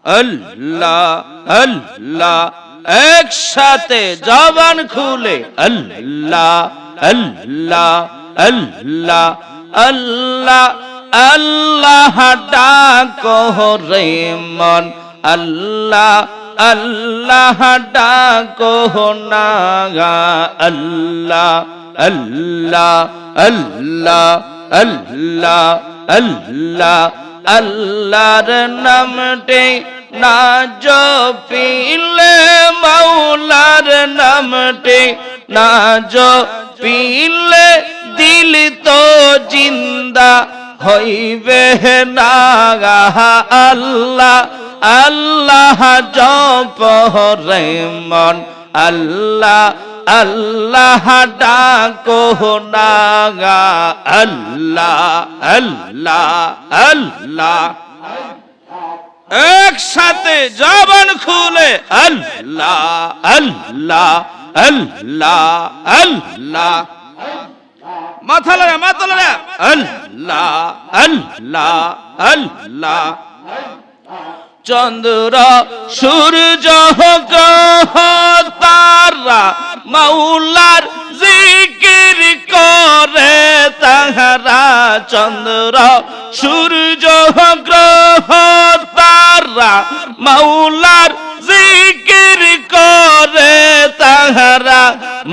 আল্লাহ আল্লাহ, একসাথে জবান খুলে আল্লাহ আল্লাহ আল্লাহ আল্লাহ আল্লাহ ডাকো রে মন, আল্লাহ আল্লাহ ডাকো না, আল্লাহ আল্লাহ আল্লাহ আল্লাহ আল্লাহ আল্লাহর নামটি না জপিলে, মাওলার নামটি না জপিলে দিল তো জিন্দা হইবে না, আল্লাহ আল্লাহ জপ রে মন, আল্লাহ আল্লাহ ডাকো না, আল্লাহ আল্লাহ আল্লাহ, একসাথে জবান খুলে আল্লাহ আল্লাহ আল্লাহ আল্লাহ, মাথা লাগা আল্লাহ আল্লাহ আল্লাহ। চন্দ্র সূর্য গ্রহ তারা মাওলার জিকির করে তাহারা, চন্দ্র সূর্য গ্রহ তারা মাওলার জিকির করে তাহারা,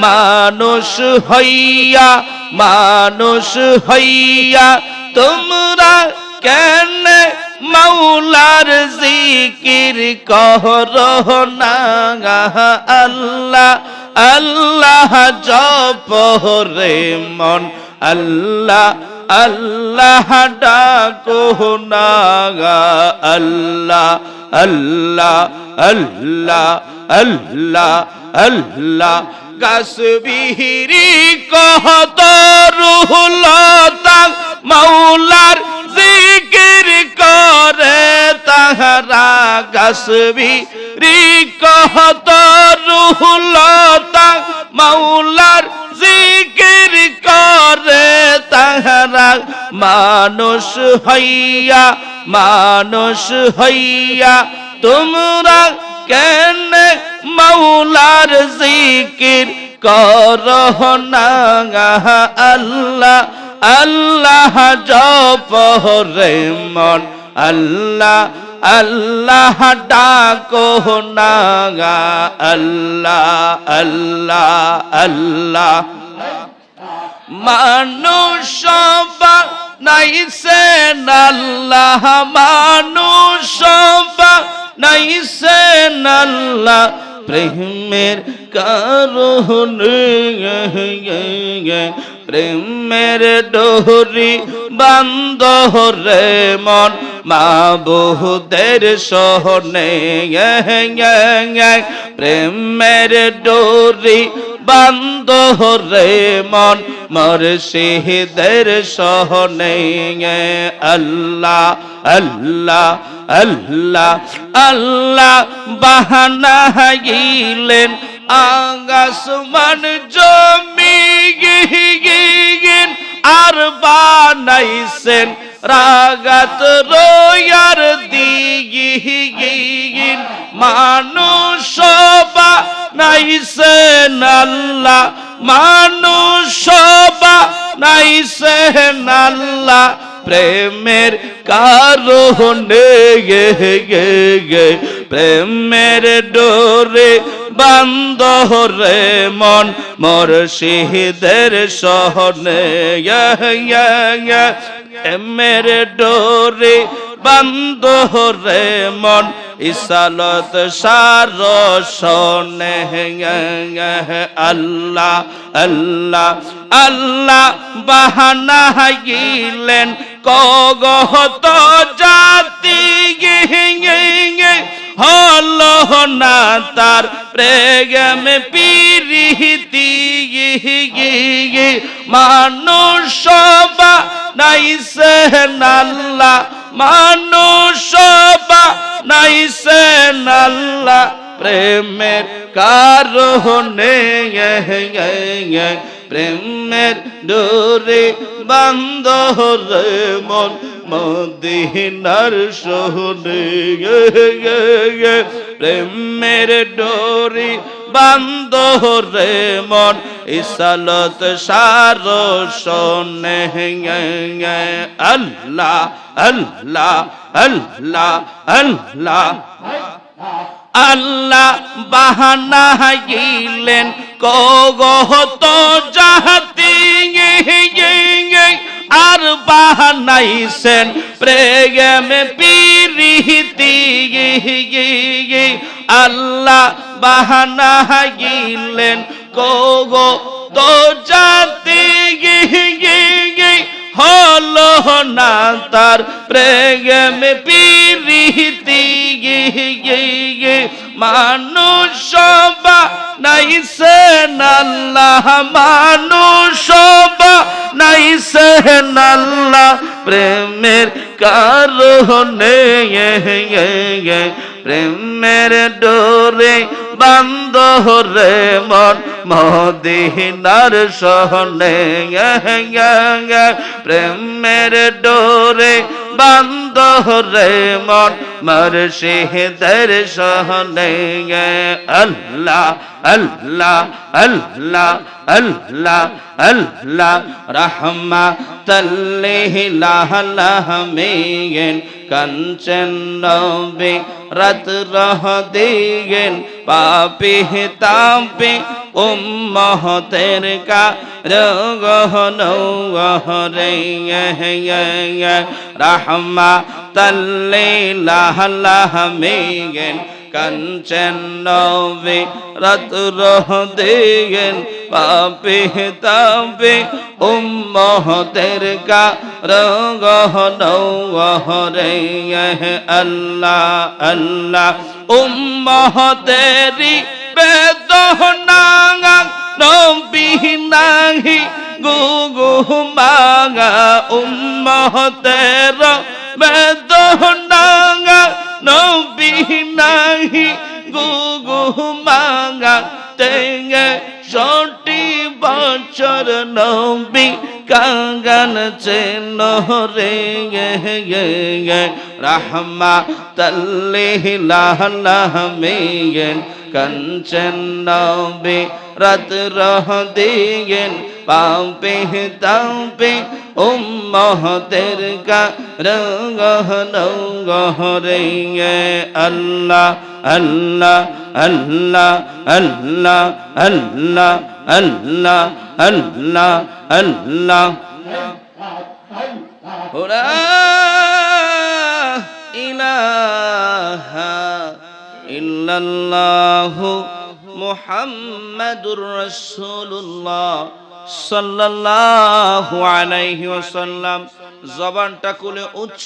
মানুষ হইয়া তোমরা কেন মাওলার জিকির করো না, আল্লাহ আল্লাহ জপ রে মন, আল্লাহ আল্লাহ ডাকো না, আল্লাহ আল্লাহ আল্লাহ আল্লাহ আল্লাহ। গাছবিহিরি কহত রুহুলতা মাওলার জিকির করে তাহারা, গাছবিহিরি কহত রুহুলতা মাওলার জিকির করে তাহারা, মানুষ হইয়া তোমরা কেন মাওলার জিকির করো না, আল্লাহ আল্লাহ জপ রে মন, আল্লাহ আল্লাহ ডাকো না, আল্লাহ আল্লাহ আল্লাহ। মানুষ বানাইছেন আল্লাহ, মানুষ বানাইছেন আল্লাহ প্রেমের কারণে, প্রেমের ডোরি বান্ধ রে মন মাবুদের সহনে, প্রেমের ডোরি বান্ধ রে মন মুর্শিদের সহনে, আল্লাহ আল্লাহ আল্লাহ আল্লাহ বানাইলেন আকাশমান জমিন, আর বানাইছেন রাগাত রয়ার দিগিন, মানুষ বানাইছেন আল্লাহ, মানুষ বানাইছেন আল্লাহ প্রেমের কারণে, প্রেমের ডোরে বান্ধ রে মন মুর্শিদের সহনে, প্রেমের ডোরে বান্ধ রে মন ইসালত সারসনে, আল্লাহ আল্লাহ আল্লাহ বানাইলেন কগত জাতি, হলো না তার প্রেম পিরিতি, মানুষ বানাইছেন আল্লাহ, মানুষ বানাইছেন আল্লাহ প্রেমের কারণে, প্রেমের ডোরে বান্ধ রে মন মদিনার শহরে প্রেমের ডোরে বান্ধ রে মন ইসালত সার শোনে আল্লাহ আল্লাহ আল্লাহ আল্লাহ আল্লাহ বাহানা গিলেন কগত জাতি আর বাহানাইছেন প্রেমে পিরিতি আল্লাহ বাহানা গিলেন কগত জাতি হলো না তার প্রেমে পিরিতি মানুষ নাইছেন আল্লাহ মানুষ নাইছেন আল্লাহ প্রেমের কারণে প্রেমের ডোরে বান্ধ রে মন মদিনার শহরে প্রেমের ডোরে বান্ধ রে মন মুর্শিদের শহরে আল্লাহ আল্লাহ আল্লাহ আল্লাহ আল্লাহ রাহমাতাল লিল আলামিন কাঞ্চন নবী রাত রহ দিগেন পাপি তাপি উম্মতের কা রগহন গহরে রাহমাতাল লিল আলামিন কাঞ্চন নবী রাত রহ দিগেন পাপি তাপি উম্মতের কা রগহন গহরে আল্লাহ আল্লাহ উম্মতেরি বেদনা নবী নাহি গুগু মাগা উম্মতের বেদনা নবী নাহি গুগু মাগা তেঙ্গে 60 বছর নবী কাঙ্গান চেন রে রাহমাতাল লিল আলামিন কাঞ্চন নবী রাত রহ দিগেন পাপে তাপে উম্মতের কা রগহন গহরে আল্লাহ আল্লাহ আল্লাহ আল্লাহ আল্লাহ আল্লাহ আল্লাহ আল্লাহ লা ইলাহা ইল্লাল্লাহু মুহাম্মাদুর রাসূলুল্লাহ সাল্লাল্লাহু আলাইহি ওয়াসাল্লাম জবানটা খুলে উচ্চ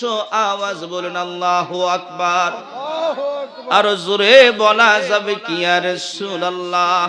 আওয়াজ বলেন আল্লাহু আকবার। আর জোরে বলা যাবে কি ইয়া রাসূলুল্লাহ।